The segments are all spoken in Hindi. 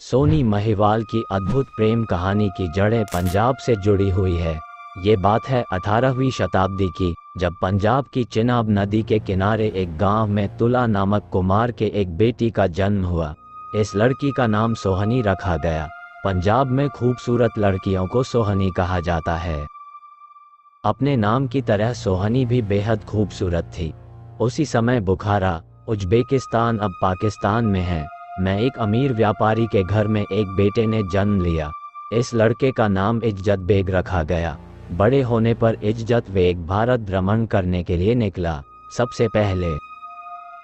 सोनी महिवाल की अद्भुत प्रेम कहानी की जड़ें पंजाब से जुड़ी हुई है। ये बात है 18वीं शताब्दी की, जब पंजाब की चिनाब नदी के किनारे एक गांव में तुला नामक कुमार के एक बेटी का जन्म हुआ। इस लड़की का नाम सोहनी रखा गया। पंजाब में खूबसूरत लड़कियों को सोहनी कहा जाता है। अपने नाम की तरह सोहनी भी बेहद खूबसूरत थी। उसी समय बुखारा, उज्बेकिस्तान अब पाकिस्तान में है, में एक अमीर व्यापारी के घर में एक बेटे ने जन्म लिया। इस लड़के का नाम इज्जत बेग रखा गया। बड़े होने पर इज्जत बेग भारत भ्रमण करने के लिए निकला। सबसे पहले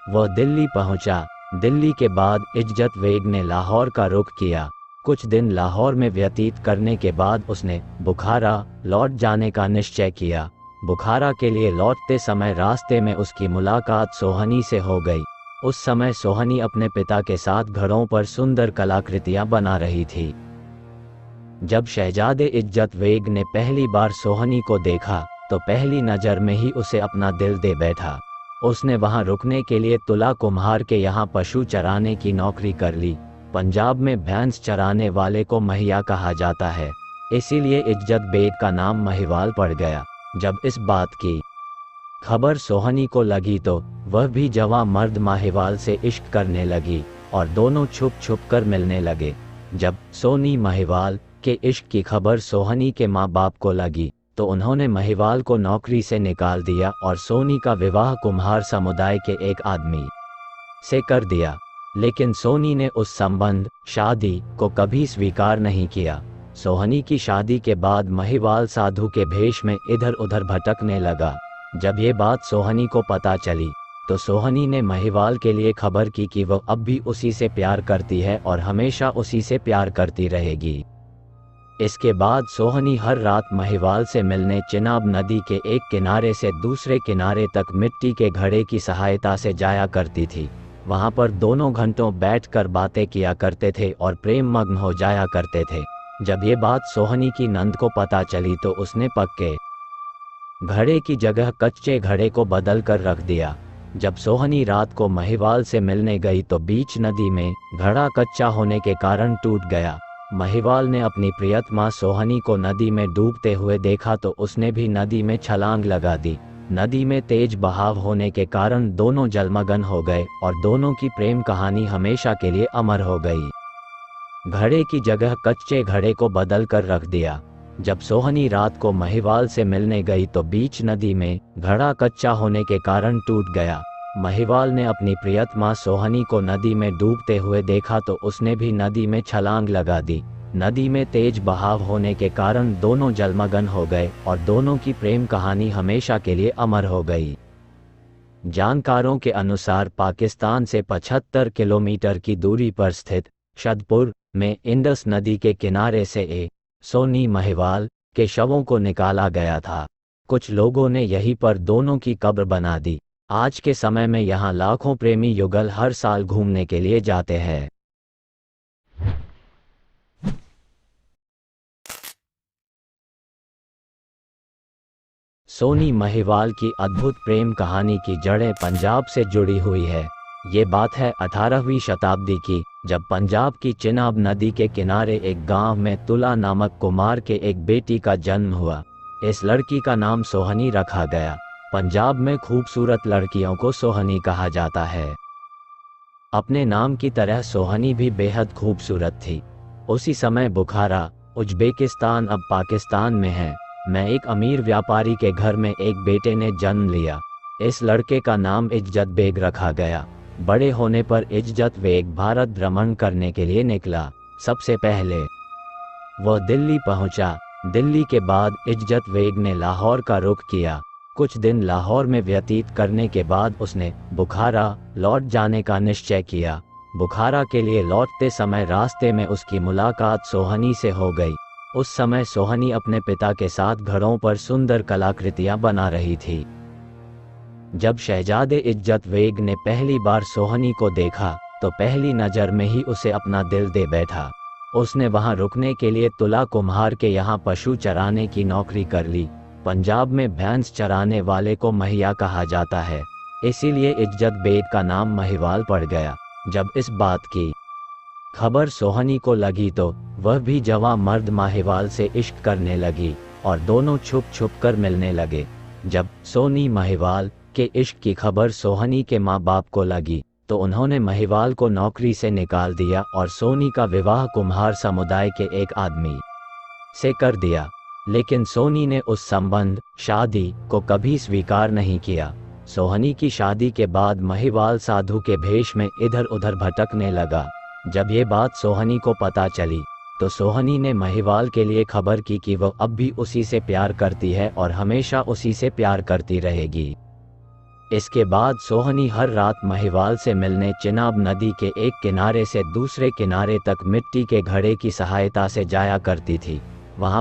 वह दिल्ली पहुंचा। दिल्ली के बाद इज्जत बेग ने लाहौर का रुख किया। कुछ दिन लाहौर में व्यतीत करने के बाद उसने बुखारा लौट जाने का निश्चय किया। बुखारा के लिए लौटते समय रास्ते में उसकी मुलाकात सोहनी से हो गई। उस समय सोहनी अपने पिता के साथ घड़ों पर सुंदर कलाकृतियां बना रही थी। जब शहजादे इज्जत बेग ने पहली बार सोहनी को देखा तो पहली नज़र में ही उसे अपना दिल दे बैठा। उसने वहां रुकने के लिए तुला कुम्हार के यहाँ पशु चराने की नौकरी कर ली। पंजाब में भैंस चराने वाले को महिया कहा जाता है, इसीलिए इज्जत बेग का नाम महिवाल पड़ गया। जब इस बात की खबर सोहनी को लगी तो वह भी जवां मर्द महिवाल से इश्क करने लगी और दोनों छुप छुप कर मिलने लगे। जब सोनी महिवाल के इश्क की खबर सोहनी के माँ बाप को लगी तो उन्होंने महिवाल को नौकरी से निकाल दिया और सोनी का विवाह कुम्हार समुदाय के एक आदमी से कर दिया। लेकिन सोनी ने उस संबंध शादी को कभी स्वीकार नहीं किया। सोहनी की शादी के बाद महिवाल साधु के भेष में इधर उधर भटकने लगा। जब ये बात सोहनी को पता चली तो सोहनी ने महिवाल के लिए खबर की कि वह अब भी उसी से प्यार करती है और हमेशा उसी से प्यार करती रहेगी। इसके बाद सोहनी हर रात महिवाल से मिलने चिनाब नदी के एक किनारे से दूसरे किनारे तक मिट्टी के घड़े की सहायता से जाया करती थी। वहां पर दोनों घंटों बैठकर बातें किया करते थे और प्रेम मग्न हो जाया करते थे। जब ये बात सोहनी की नंद को पता चली तो उसने पक्के घड़े की जगह कच्चे घड़े को बदल कर रख दिया। जब सोहनी रात को महिवाल से मिलने गई तो बीच नदी में घड़ा कच्चा होने के कारण टूट गया। महिवाल ने अपनी प्रियतमा सोहनी को नदी में डूबते हुए देखा तो उसने भी नदी में छलांग लगा दी। नदी में तेज बहाव होने के कारण दोनों जलमग्न हो गए और दोनों की प्रेम कहानी हमेशा के लिए अमर हो गई। घड़े की जगह कच्चे घड़े को बदल कर रख दिया। जब सोहनी रात को महिवाल से मिलने गई तो बीच नदी में घड़ा कच्चा होने के कारण टूट गया। महिवाल ने अपनी प्रियतमा सोहनी को नदी में डूबते हुए देखा तो उसने भी नदी में छलांग लगा दी। नदी में तेज बहाव होने के कारण दोनों जलमग्न हो गए और दोनों की प्रेम कहानी हमेशा के लिए अमर हो गई। जानकारों के अनुसार पाकिस्तान से 75 किलोमीटर की दूरी पर स्थित शदपुर में इंडस नदी के किनारे से सोनी महिवाल के शवों को निकाला गया था। कुछ लोगों ने यहीं पर दोनों की कब्र बना दी। आज के समय में यहाँ लाखों प्रेमी युगल हर साल घूमने के लिए जाते हैं। सोनी महिवाल की अद्भुत प्रेम कहानी की जड़ें पंजाब से जुड़ी हुई है। ये बात है 18वीं शताब्दी की, जब पंजाब की चिनाब नदी के किनारे एक गांव में तुला नामक कुमार के एक बेटी का जन्म हुआ। इस लड़की का नाम सोहनी रखा गया। पंजाब में खूबसूरत लड़कियों को सोहनी कहा जाता है। अपने नाम की तरह सोहनी भी बेहद खूबसूरत थी। उसी समय बुखारा, उज्बेकिस्तान अब पाकिस्तान में है, में एक अमीर व्यापारी के घर में एक बेटे ने जन्म लिया। इस लड़के का नाम इज्जत बेग रखा गया। बड़े होने पर इज्जत बेग भारत भ्रमण करने के लिए निकला। सबसे पहले वह दिल्ली पहुंचा। दिल्ली के बाद इज्जत बेग ने लाहौर का रुख किया। कुछ दिन लाहौर में व्यतीत करने के बाद उसने बुखारा लौट जाने का निश्चय किया। बुखारा के लिए लौटते समय रास्ते में उसकी मुलाकात सोहनी से हो गई। उस समय सोहनी अपने पिता के साथ घड़ों पर सुंदर कलाकृतियां बना रही थी। जब शहजादे इज्जत बेग ने पहली बार सोहनी को देखा तो पहली नज़र में ही उसे अपना दिल दे बैठा। उसने वहां रुकने के लिए तुला कुम्हार के यहाँ पशु चराने की नौकरी कर ली। पंजाब में भैंस चराने वाले को महिया कहा जाता है, इसीलिए इज्जत बेग का नाम महिवाल पड़ गया। जब इस बात की खबर सोहनी को लगी तो वह भी जवां मर्द महिवाल से इश्क करने लगी और दोनों छुप छुप कर मिलने लगे। जब सोनी महिवाल के इश्क की खबर सोहनी के माँ बाप को लगी तो उन्होंने महिवाल को नौकरी से निकाल दिया और सोनी का विवाह कुम्हार समुदाय के एक आदमी से कर दिया। लेकिन सोनी ने उस संबंध शादी को कभी स्वीकार नहीं किया। सोहनी की शादी के बाद महिवाल साधु के भेष में इधर उधर भटकने लगा। जब ये बात सोहनी को पता चली तो सोहनी ने महिवाल के लिए खबर की कि वह अब भी उसी से प्यार करती है और हमेशा उसी से प्यार करती रहेगी। इसके बाद सोहनी हर रात महिवाल से मिलने चिनाब नदी के एक किनारे से दूसरे किनारे तक मिट्टी के घड़े की सहायता से जाया करती थी। वहां